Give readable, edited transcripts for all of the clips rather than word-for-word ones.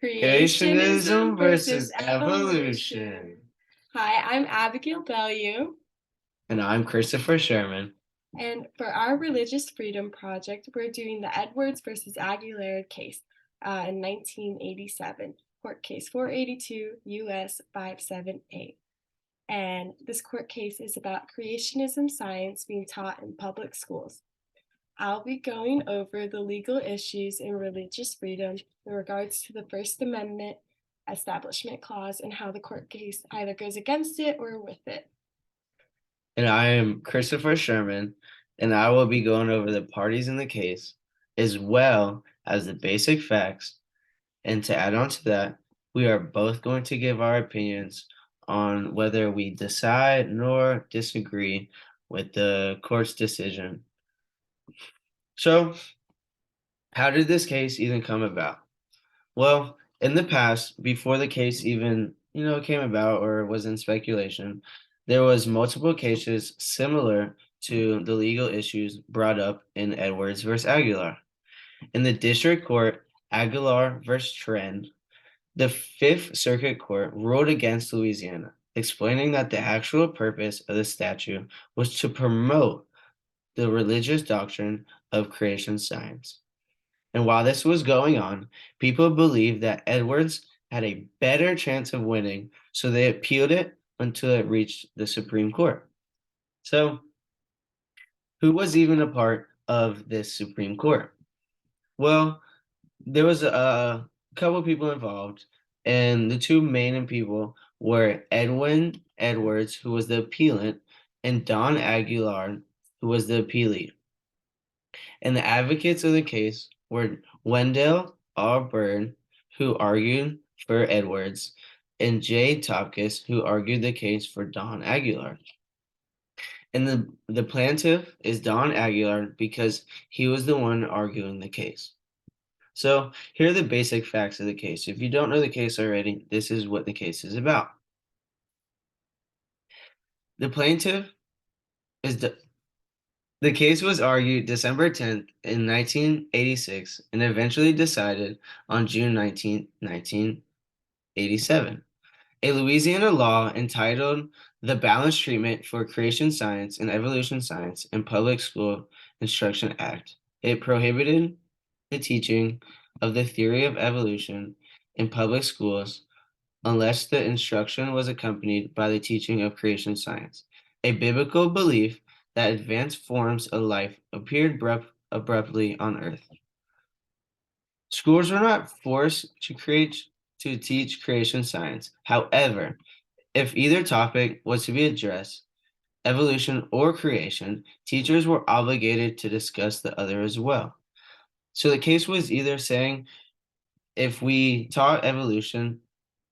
Creationism versus evolution. Hi, I'm Abigail Bellew, And I'm Christopher Sherman. and for our Religious Freedom Project, we're doing the Edwards versus Aguillard case in 1987, court case 482 US 578. And this court case is about creationism science being taught in public schools. I'll be going over the legal issues in religious freedom in regards to the First Amendment Establishment Clause and how the court case either goes against it or with it. And I am Christopher Sherman, and I will be going over the parties in the case, as well as the basic facts. And to add on to that, we are both going to give our opinions on whether we decide nor disagree with the court's decision. So, how did this case even come about? Well, in the past, before the case even, came about or was in speculation, there was multiple cases similar to the legal issues brought up in Edwards versus Aguilar. In the district court, Aguilar versus Trend, the Fifth Circuit Court ruled against Louisiana, explaining that the actual purpose of the statute was to promote the religious doctrine of creation science. And while this was going on, people believed that Edwards had a better chance of winning, so they appealed it until it reached the Supreme Court. So, who was even a part of this Supreme Court? Well, there was a couple people involved, and the two main people were Edwin Edwards, who was the appellant, and Don Aguillard, who was the appealee. And the advocates of the case were Wendell R. Bird, who argued for Edwards, and Jay Topkis, who argued the case for Don Aguilar. And the plaintiff is Don Aguilar because he was the one arguing the case. So here are the basic facts of the case. If you don't know the case already, this is what the case is about. The plaintiff is the case was argued December 10th in 1986 and eventually decided on June 19th, 1987. A Louisiana law entitled The Balanced Treatment for Creation Science and Evolution Science in Public School Instruction Act. It prohibited the teaching of the theory of evolution in public schools unless the instruction was accompanied by the teaching of creation science, a biblical belief that advanced forms of life appeared abruptly on Earth. Schools were not forced to teach creation science. However, if either topic was to be addressed, evolution or creation, teachers were obligated to discuss the other as well. So the case was either saying if we taught evolution,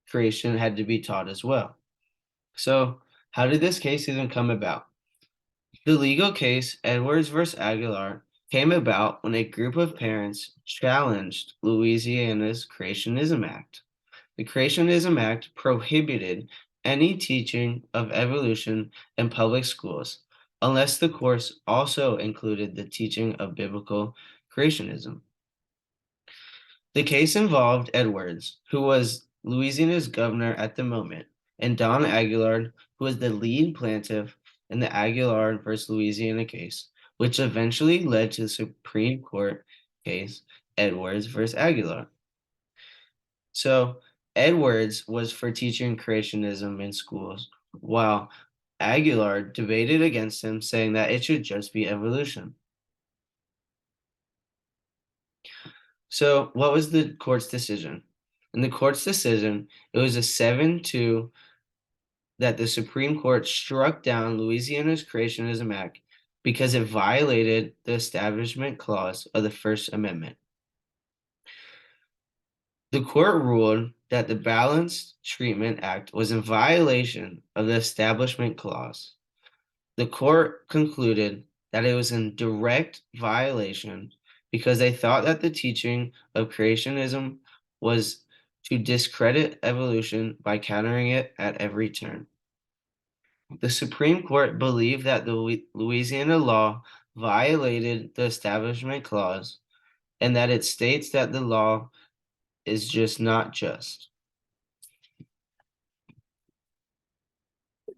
creation had to be taught as well. So how did this case even come about? The legal case, Edwards versus Aguilar, came about when a group of parents challenged Louisiana's Creationism Act. The Creationism Act prohibited any teaching of evolution in public schools unless the course also included the teaching of biblical creationism. The case involved Edwards, who was Louisiana's governor at the moment, and Don Aguillard, who was the lead plaintiff in the Aguillard versus Louisiana case, which eventually led to the Supreme Court case, Edwards versus Aguilar. So Edwards was for teaching creationism in schools, while Aguilar debated against him, saying that it should just be evolution. So what was the court's decision? In the court's decision, it was a 7-2 that the Supreme Court struck down Louisiana's Creationism Act because it violated the Establishment Clause of the First Amendment. The court ruled that the Balanced Treatment Act was in violation of the Establishment Clause. The court concluded that it was in direct violation because they thought that the teaching of creationism was to discredit evolution by countering it at every turn. The Supreme Court believed that the Louisiana law violated the Establishment Clause and that it states that the law is just not just.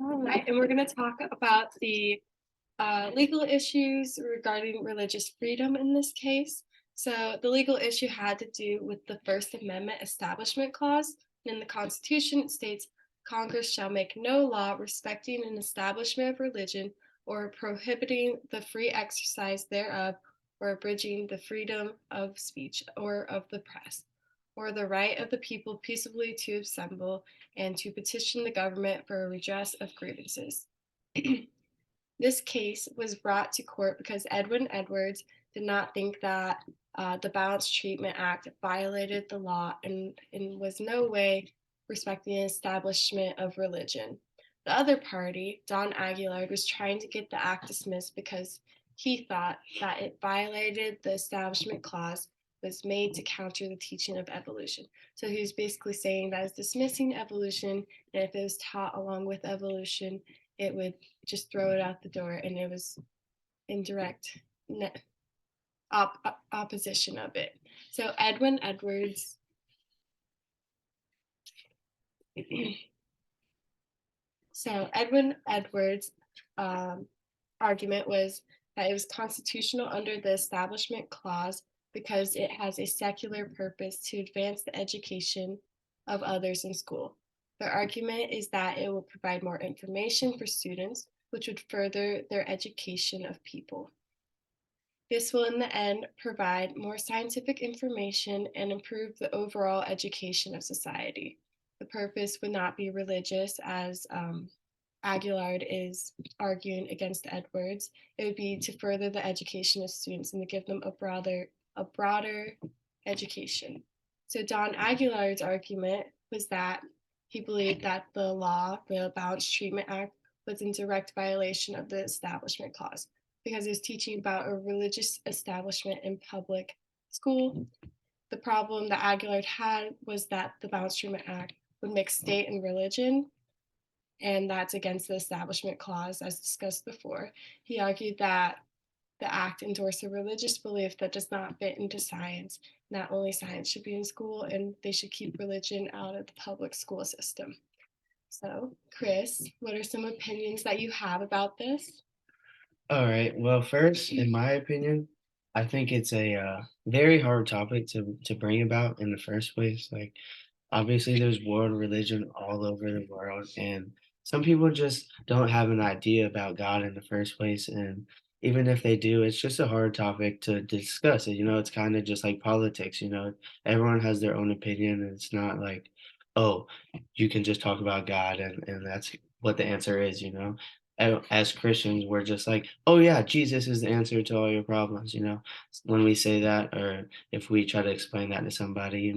All right, and we're going to talk about the legal issues regarding religious freedom in this case. So, the legal issue had to do with the First Amendment Establishment Clause. And in the Constitution, it states Congress shall make no law respecting an establishment of religion or prohibiting the free exercise thereof or abridging the freedom of speech or of the press or the right of the people peaceably to assemble and to petition the government for a redress of grievances. This case was brought to court because Edwin Edwards did not think that the Balanced Treatment Act violated the law and was no way respecting the establishment of religion. The other party, Don Aguillard, was trying to get the act dismissed because he thought that it violated the Establishment Clause was made to counter the teaching of evolution. So he was basically saying that it's dismissing evolution, and if it was taught along with evolution, it would just throw it out the door, and it was in direct opposition of it. So Edwin Edwards so Edwin Edwards' argument was that it was constitutional under the Establishment Clause because it has a secular purpose to advance the education of others in school. Their argument is that it will provide more information for students, which would further their education of people. This will, in the end, provide more scientific information and improve the overall education of society. The purpose would not be religious, as Aguillard is arguing against Edwards. It would be to further the education of students and to give them a broader education. So Don Aguillard's argument was that he believed that the law, the Balanced Treatment Act, was in direct violation of the Establishment Clause because it was teaching about a religious establishment in public school. The problem that Aguillard had was that the Balanced Treatment Act would mix state and religion, and that's against the Establishment Clause, as discussed before. He argued that the act endorsed a religious belief that does not fit into science. Not only science should be in school, and they should keep religion out of the public school system. So, Chris, what are some opinions that you have about this? All right. Well, first, in my opinion, I think it's a very hard topic to bring about in the first place. Like, obviously, there's world religion all over the world, and some people just don't have an idea about God in the first place. And even if they do, it's just a hard topic to discuss. It, it's kind of just like politics. Everyone has their own opinion, and it's not like, oh, you can just talk about God, and that's what the answer is. As Christians, we're just like, oh yeah, Jesus is the answer to all your problems. When we say that, or if we try to explain that to somebody,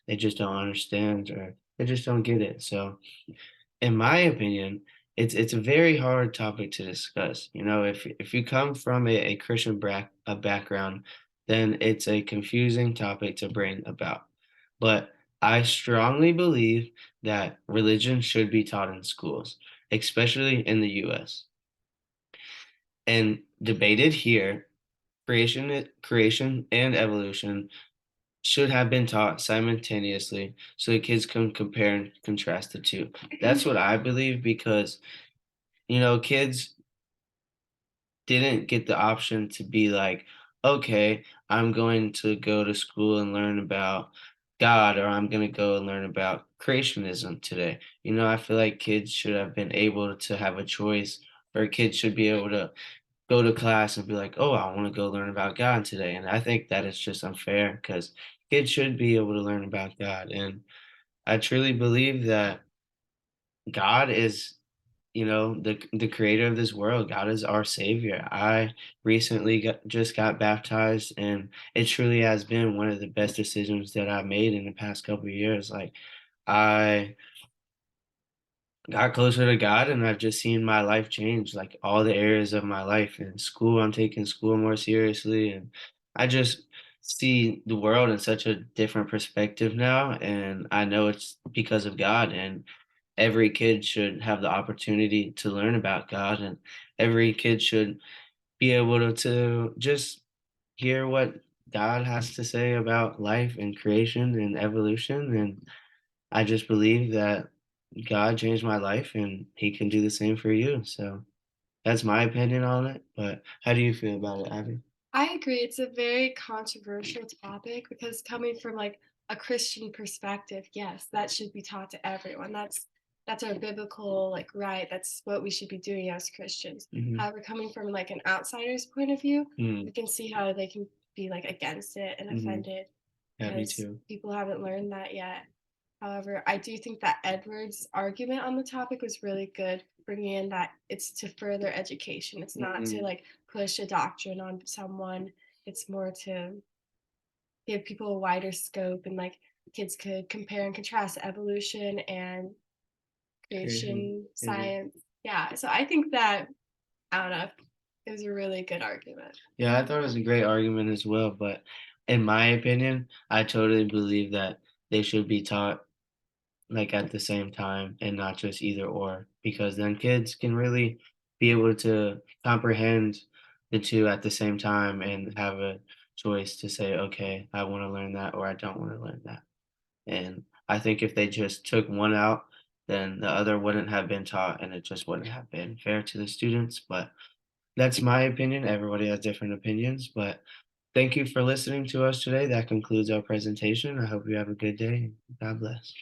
they just don't understand or they just don't get it. So, in my opinion, it's a very hard topic to discuss. If you come from a Christian background, then it's a confusing topic to bring about. But I strongly believe that religion should be taught in schools, especially in the U.S. and debated here. Creation and evolution should have been taught simultaneously so the kids can compare and contrast the two. That's what I believe because, kids didn't get the option to be like, okay, I'm going to go to school and learn about God, or I'm going to go and learn about creationism today. I feel like kids should have been able to have a choice, or kids should be able to go to class and be like, "Oh, I want to go learn about God today." And I think that is just unfair because kids should be able to learn about God. And I truly believe that God is, the creator of this world. God is our savior. I recently just got baptized, and it truly has been one of the best decisions that I've made in the past couple of years. Like I got closer to God, and I've just seen my life change, like all the areas of my life. In school, I'm taking school more seriously, and I just see the world in such a different perspective now. And I know it's because of God, and every kid should have the opportunity to learn about God, and every kid should be able to just hear what God has to say about life and creation and evolution. And I just believe that God changed my life and he can do the same for you. So that's my opinion on it. But how do you feel about it, Abby? I agree. It's a very controversial topic because coming from like a Christian perspective, yes, that should be taught to everyone. That's our biblical like right. That's what we should be doing as Christians. Hmm. However, coming from like an outsider's point of view, Mm, we can see how they can be like against it and hmm. offended Yeah, me because too. people haven't learned that yet. However, I do think that Edward's argument on the topic was really good, bringing in that it's to further education. It's not to Hmm. like push a doctrine on someone. It's more to give people a wider scope and like kids could compare and contrast evolution and Creation. creation Yeah. science. Yeah, so I think that I don't know. It was a really good argument. Yeah, I thought it was a great argument as well. But in my opinion, I totally believe that they should be taught like at the same time and not just either or, because then kids can really be able to comprehend the two at the same time and have a choice to say, okay, I want to learn that or I don't want to learn that. And I think if they just took one out, then the other wouldn't have been taught and it just wouldn't have been fair to the students. But that's my opinion. Everybody has different opinions, but thank you for listening to us today. That concludes our presentation. I hope you have a good day. God bless.